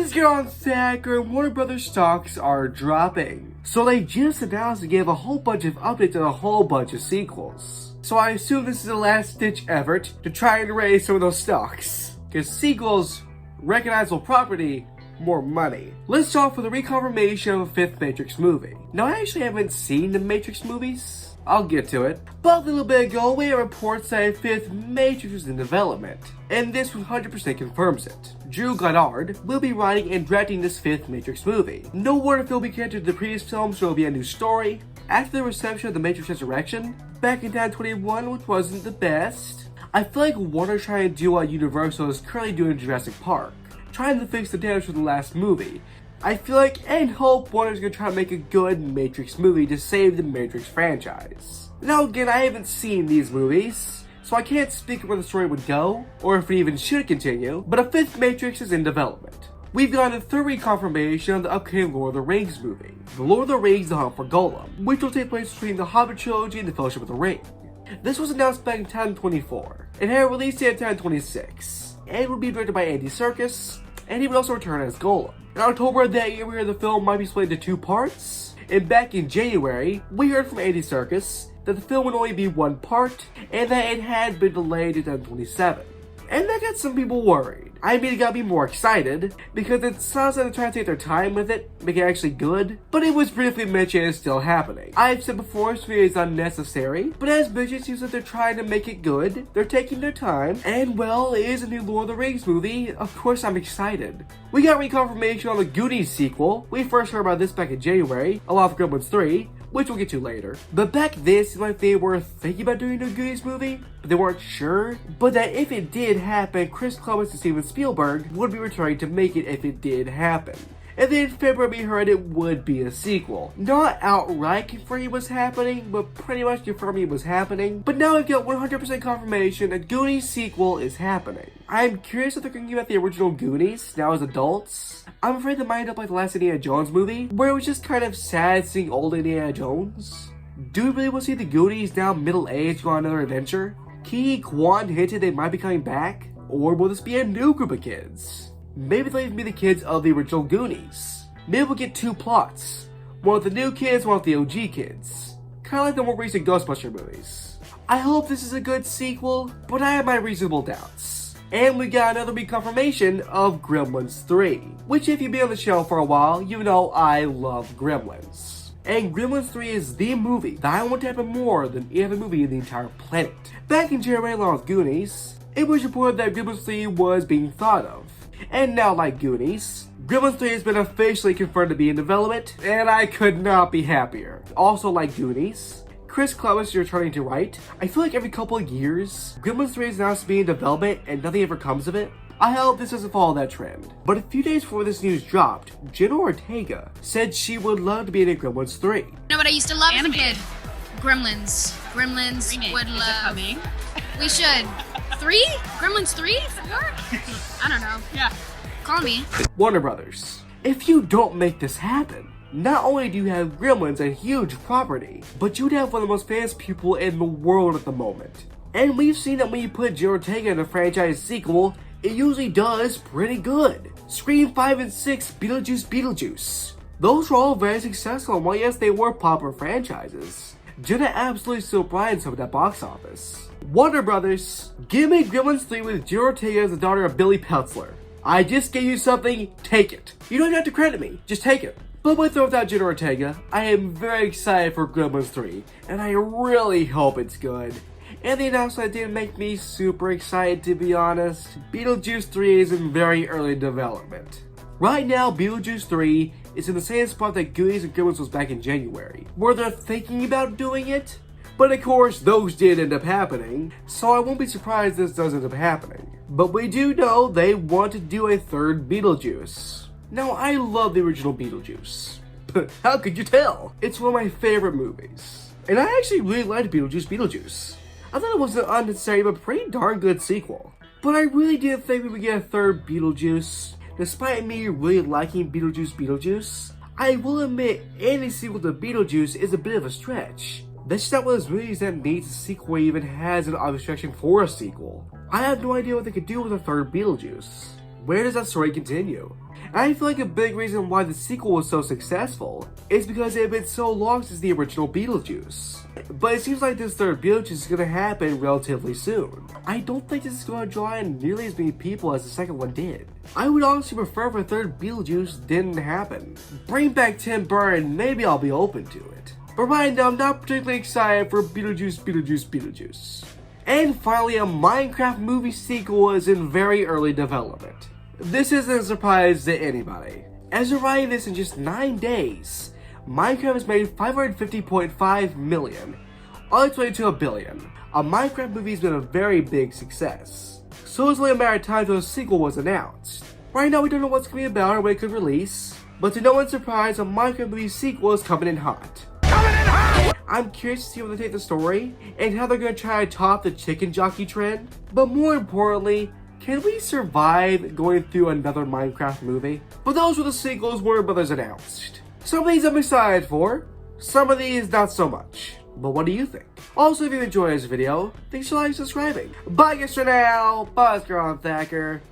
Things get on thicker and Warner Brothers stocks are dropping. So they just announced to give a whole bunch of updates and a whole bunch of sequels. So I assume this is a last ditch effort to try and raise some of those stocks. Because sequels, recognizable property, more money. Let's start with a reconfirmation of a fifth Matrix movie. Now I actually haven't seen the Matrix movies. I'll get to it. But a little bit ago, we had reports that a fifth Matrix was in development, and this 100% confirms it. Drew Goddard will be writing and directing this fifth Matrix movie. No word if he'll be connected to the previous films, so it'll be a new story. After the reception of the Matrix Resurrection, back in 2021, which wasn't the best, I feel like Warner's trying to do what Universal is currently doing in Jurassic Park, trying to fix the damage from the last movie. I feel like and hope Warner's gonna try to make a good Matrix movie to save the Matrix franchise. Now again, I haven't seen these movies, so I can't speak where the story would go, or if it even should continue, but a fifth Matrix is in development. We've got a third reconfirmation of the upcoming Lord of the Rings movie, The Lord of the Rings: The Hunt for Gollum, which will take place between the Hobbit trilogy and the Fellowship of the Ring. This was announced back in 2024, and had a release date in 2026, and would be directed by Andy Serkis, and he would also return as Gollum. In October of that year, we heard the film might be split into 2 parts, and back in January, we heard from Andy Serkis that the film would only be 1 part, and that it had been delayed to 2027. And that got some people worried. I mean, it got me more excited, because it sounds like they're trying to take their time with it, make it actually good, but it was briefly mentioned it's still happening. I've said before, this video is unnecessary, but as mentioned, it seems that they're trying to make it good, they're taking their time, and well, it is a new Lord of the Rings movie, of course I'm excited. We got reconfirmation on the Gonnies sequel. We first heard about this back in January, along with Gremlins 3, which we'll get to later. But back then, it seemed like they were thinking about doing a Gonnies movie, but they weren't sure. But that if it did happen, Chris Columbus and Steven Spielberg would be returning to make it if it did happen. And then in February we heard it would be a sequel. Not outright confirming it was happening, but pretty much confirming it was happening. But now we've got 100% confirmation a Gonnies sequel is happening. I'm curious if they're going to give out the original Gonnies now as adults. I'm afraid they might end up like the last Indiana Jones movie, where it was just kind of sad seeing old Indiana Jones. Do we really want to see the Gonnies now middle-aged go on another adventure? Ke Quan hinted they might be coming back, or will this be a new group of kids? Maybe they'll even be the kids of the original Goonies. Maybe we'll get 2 plots. One with the new kids, one with the OG kids. Kinda like the more recent Ghostbuster movies. I hope this is a good sequel, but I have my reasonable doubts. And we got another reconfirmation of Gremlins 3. Which if you've been on the channel for a while, you know I love Gremlins. And Gremlins 3 is the movie that I want to happen more than any other movie in the entire planet. Back in January along with Goonies, it was reported that Gremlins 3 was being thought of. And now, like Goonies, Gremlins 3 has been officially confirmed to be in development, and I could not be happier. Also, like Goonies, Chris Columbus is returning to write. I feel like every couple of years, Gremlins 3 is announced to be in development and nothing ever comes of it. I hope this doesn't follow that trend. But a few days before this news dropped, Jenna Ortega said she would love to be in a Gremlins 3. You know what I used to love as a kid? Gremlins. Gremlins would love. Is it coming? We should. 3? Gremlins 3? 4? I don't know. Yeah. Call me. Warner Brothers. If you don't make this happen, not only do you have Gremlins a huge property, but you'd have one of the most famous people in the world at the moment. And we've seen that when you put Jenna Ortega in a franchise sequel, it usually does pretty good. Scream 5 and 6, Beetlejuice. Those were all very successful, and while yes, they were popular franchises, Jenna absolutely still blinds some of that box office. Warner Brothers, give me Gremlins 3 with Jenna Ortega as the daughter of Billy Peltzler. I just gave you something, take it. You don't even have to credit me, just take it. But with or without Jenna Ortega, I am very excited for Gremlins 3, and I really hope it's good. And the announcement didn't make me super excited, to be honest. Beetlejuice 3 is in very early development. Right now, Beetlejuice 3 is in the same spot that Goonies and Gremlins was back in January, where they're thinking about doing it. But of course, those did end up happening, so I won't be surprised this does end up happening. But we do know they want to do a third Beetlejuice. Now, I love the original Beetlejuice. But how could you tell? It's one of my favorite movies. And I actually really liked Beetlejuice. I thought it was an unnecessary but pretty darn good sequel. But I really didn't think we would get a third Beetlejuice. Despite me really liking Beetlejuice, I will admit any sequel to Beetlejuice is a bit of a stretch. That's just not one of those movies that needs a sequel or even has an obvious direction for a sequel. I have no idea what they could do with a third Beetlejuice. Where does that story continue? And I feel like a big reason why the sequel was so successful is because it had been so long since the original Beetlejuice. But it seems like this third Beetlejuice is going to happen relatively soon. I don't think this is going to draw in nearly as many people as the second one did. I would honestly prefer if a third Beetlejuice didn't happen. Bring back Tim Burton, maybe I'll be open to it. But right now I'm not particularly excited for Beetlejuice. And finally, a Minecraft movie sequel is in very early development. This isn't a surprise to anybody. As of writing this in just 9 days, Minecraft has made $550.5 million, on its way to $1 billion. A Minecraft movie has been a very big success, so it's only a matter of time until a sequel was announced. Right now we don't know what's going to be about or when it could release, but to no one's surprise, a Minecraft movie sequel is coming in hot. I'm curious to see where they take the story, and how they're going to try to top the chicken jockey trend, but more importantly, can we survive going through another Minecraft movie? But those were the sequels Warner Brothers announced. Some of these I'm excited for, some of these not so much. But what do you think? Also, if you enjoyed this video, thanks for liking and subscribing. Bye guys for now, Buzzgirl and Thacker.